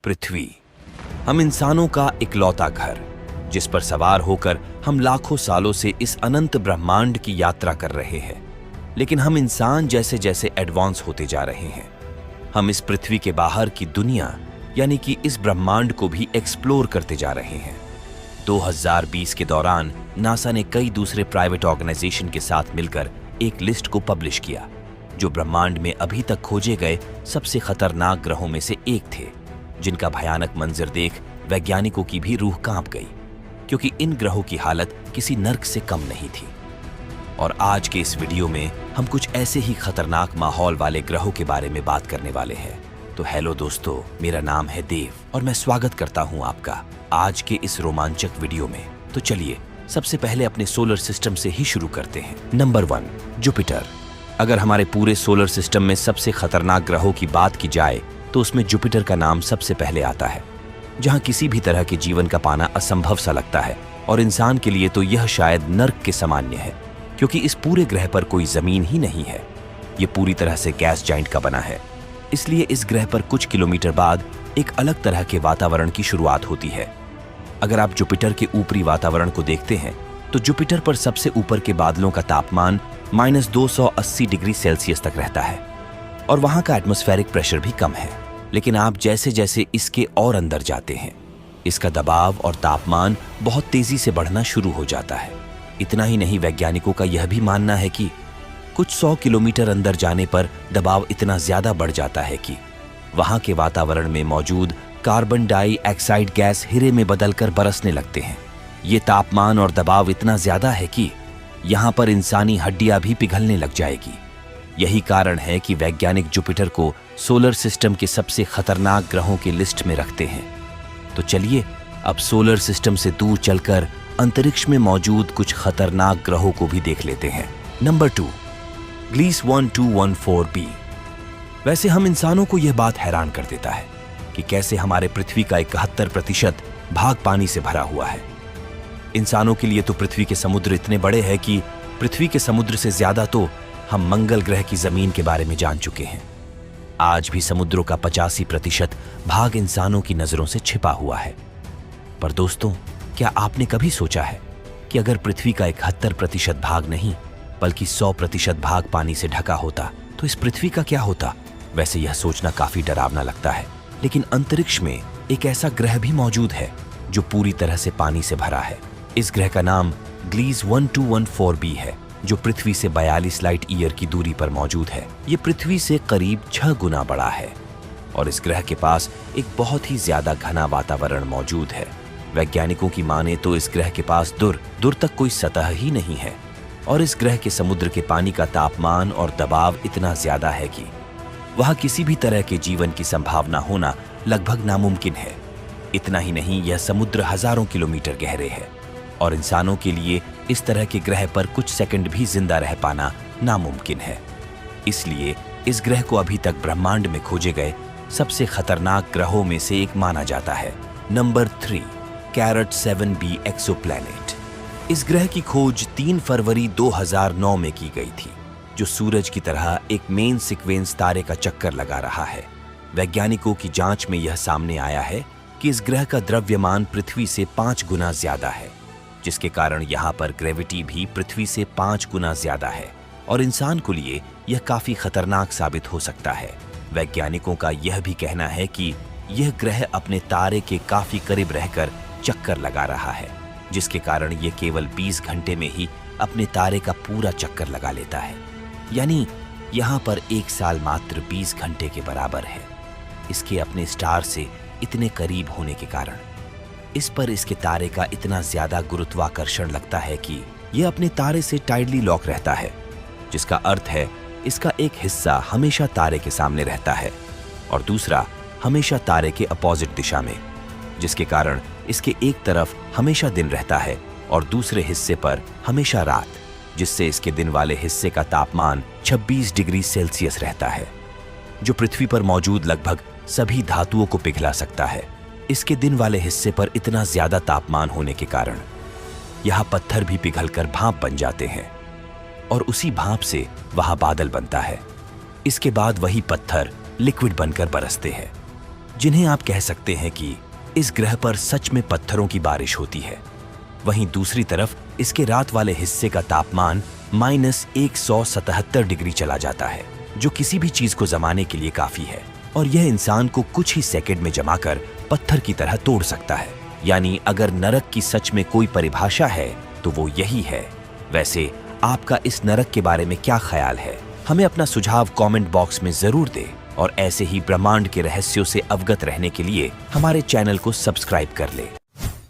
पृथ्वी, हम इंसानों का इकलौता घर, जिस पर सवार होकर हम लाखों सालों से इस अनंत ब्रह्मांड की यात्रा कर रहे हैं। लेकिन हम इंसान जैसे जैसे एडवांस होते जा रहे हैं, हम इस पृथ्वी के बाहर की दुनिया यानी कि इस ब्रह्मांड को भी एक्सप्लोर करते जा रहे हैं। 2020 के दौरान नासा ने कई दूसरे प्राइवेट ऑर्गेनाइजेशन के साथ मिलकर एक लिस्ट को पब्लिश किया, जो ब्रह्मांड में अभी तक खोजे गए सबसे खतरनाक ग्रहों में से एक थे, जिनका भयानक मंजर देख वैज्ञानिकों की भी रूह कांप गई, क्योंकि इन ग्रहों की हालत किसी नर्क से कम नहीं थी। और आज के इस वीडियो में हम कुछ ऐसे ही खतरनाक माहौल वाले ग्रहों के बारे में बात करने वाले हैं। तो हेलो दोस्तों, मेरा नाम है देव और मैं स्वागत करता हूं आपका आज के इस रोमांचक वीडियो में। तो चलिए सबसे पहले अपने सोलर सिस्टम से ही शुरू करते हैं। Number 1, Jupiter. अगर हमारे पूरे सोलर सिस्टम में सबसे खतरनाक ग्रहों की बात की जाए तो उसमें जुपिटर का नाम सबसे पहले आता है, जहां किसी भी तरह के जीवन का पाना असंभव सा लगता है। और इंसान के लिए तो यह शायद नर्क के सामान्य है, क्योंकि इस पूरे ग्रह पर कोई जमीन ही नहीं है। यह पूरी तरह से गैस जाइंट का बना है, इसलिए इस ग्रह पर कुछ किलोमीटर बाद एक अलग तरह के वातावरण की शुरुआत होती है। अगर आप जुपिटर के ऊपरी वातावरण को देखते हैं तो जुपिटर पर सबसे ऊपर के बादलों का तापमान -280 डिग्री सेल्सियस तक रहता है और वहां का एटमॉस्फेरिक प्रेशर भी कम है। लेकिन आप जैसे जैसे इसके और अंदर जाते हैं, इसका दबाव और तापमान बहुत तेजी से बढ़ना शुरू हो जाता है। इतना ही नहीं, वैज्ञानिकों का यह भी मानना है कि कुछ 100 किलोमीटर अंदर जाने पर दबाव इतना ज्यादा बढ़ जाता है कि वहां के वातावरण में मौजूद कार्बन डाइऑक्साइड गैस हीरे में बदलकर बरसने लगते हैं। ये तापमान और दबाव इतना ज्यादा है कि यहां पर इंसानी हड्डियां भी पिघलने लग जाएगी। यही कारण है कि वैज्ञानिक जुपिटर को सोलर सिस्टम के सबसे खतरनाक ग्रहों की लिस्ट में रखते हैं। तो चलिए अब सोलर सिस्टम से दूर चलकर अंतरिक्ष में मौजूद कुछ खतरनाक ग्रहों को भी देख लेते हैं। Number 2, Gliese 1214b। वैसे हम इंसानों को यह बात हैरान कर देता है कि कैसे हमारे पृथ्वी का 71% भाग पानी से भरा हुआ है। इंसानों के लिए तो पृथ्वी के समुद्र इतने बड़े हैं कि पृथ्वी के समुद्र से ज्यादा तो हम मंगल ग्रह की जमीन के बारे में जान चुके हैं। आज भी समुद्रों का 85% भाग इंसानों की नजरों से छिपा हुआ है। पर दोस्तों, क्या आपने कभी सोचा है कि अगर पृथ्वी का 71% भाग नहीं बल्कि 100% भाग पानी से ढका होता तो इस पृथ्वी का क्या होता? वैसे यह सोचना काफी डरावना लगता है, लेकिन अंतरिक्ष में एक ऐसा ग्रह भी मौजूद है जो पूरी तरह से पानी से भरा है। इस ग्रह का नाम ग्लीस 1214b है, जो पृथ्वी से 42 लाइट ईयर की दूरी पर मौजूद है। ये पृथ्वी से करीब 6 गुना बड़ा है और इस ग्रह के पास एक बहुत ही ज्यादा घना वातावरण मौजूद है। वैज्ञानिकों की माने तो इस ग्रह के पास दूर तक कोई सतह ही नहीं है और इस ग्रह के समुद्र के पानी का तापमान और दबाव इतना ज्यादा है कि वहां किसी भी तरह के जीवन की संभावना होना लगभग नामुमकिन है। इतना ही नहीं, यह समुद्र हजारों किलोमीटर गहरे है और इंसानों के लिए इस तरह के ग्रह पर कुछ सेकंड भी जिंदा रह पाना नामुमकिन है। इसलिए इस ग्रह को अभी तक ब्रह्मांड में खोजे गए सबसे खतरनाक ग्रहों में से एक माना जाता है। नंबर 3, कैरेट 7b एक्सोप्लैनेट। इस ग्रह की खोज 3 फरवरी 2009 में की गई थी, जो सूरज की तरह एक मेन सीक्वेंस तारे का चक्कर लगा रहा है। वैज्ञानिकों की जांच में यह सामने आया है कि इस ग्रह का द्रव्यमान पृथ्वी से 5 गुना ज्यादा है, जिसके कारण यहाँ पर ग्रेविटी भी पृथ्वी से 5 गुना ज्यादा है और इंसान के लिए यह काफी खतरनाक साबित हो सकता है। वैज्ञानिकों का यह भी कहना है कि यह ग्रह अपने तारे के काफी करीब रहकर चक्कर लगा रहा है, जिसके कारण यह केवल 20 घंटे में ही अपने तारे का पूरा चक्कर लगा लेता है। यानी यहाँ पर एक साल मात्र 20 घंटे के बराबर है। इसके अपने स्टार से इतने करीब होने के कारण इस पर इसके तारे का इतना ज्यादा गुरुत्वाकर्षण लगता है कि यह अपने तारे से टाइडली लॉक रहता है, जिसका अर्थ है इसका एक हिस्सा हमेशा तारे के सामने रहता है और दूसरा हमेशा तारे के अपोजिट दिशा में, जिसके कारण इसके एक तरफ हमेशा दिन रहता है और दूसरे हिस्से पर हमेशा रात, जिससे इसके दिन वाले हिस्से का तापमान 26 डिग्री सेल्सियस रहता है, जो पृथ्वी पर मौजूद लगभग सभी धातुओं को पिघला सकता है। इसके दिन वाले हिस्से पर इतना ज्यादा तापमान होने के कारण यहाँ पत्थर भी पिघलकर भाप बन जाते हैं और उसी भाप से वहां बादल बनता है। इसके बाद वही पत्थर लिक्विड बनकर बरसते हैं, जिन्हें आप कह सकते हैं कि इस ग्रह पर सच में पत्थरों की बारिश होती है। वहीं दूसरी तरफ इसके रात वाले हिस्से का तापमान -177 डिग्री चला जाता है, जो किसी भी चीज को जमाने के लिए काफी है, और यह इंसान को कुछ ही सेकंड में जमाकर पत्थर की तरह तोड़ सकता है। यानी अगर नरक की सच में कोई परिभाषा है तो वो यही है। वैसे आपका इस नरक के बारे में क्या ख्याल है? हमें अपना सुझाव कमेंट बॉक्स में जरूर दें, और ऐसे ही ब्रह्मांड के रहस्यों से अवगत रहने के लिए हमारे चैनल को सब्सक्राइब कर लें।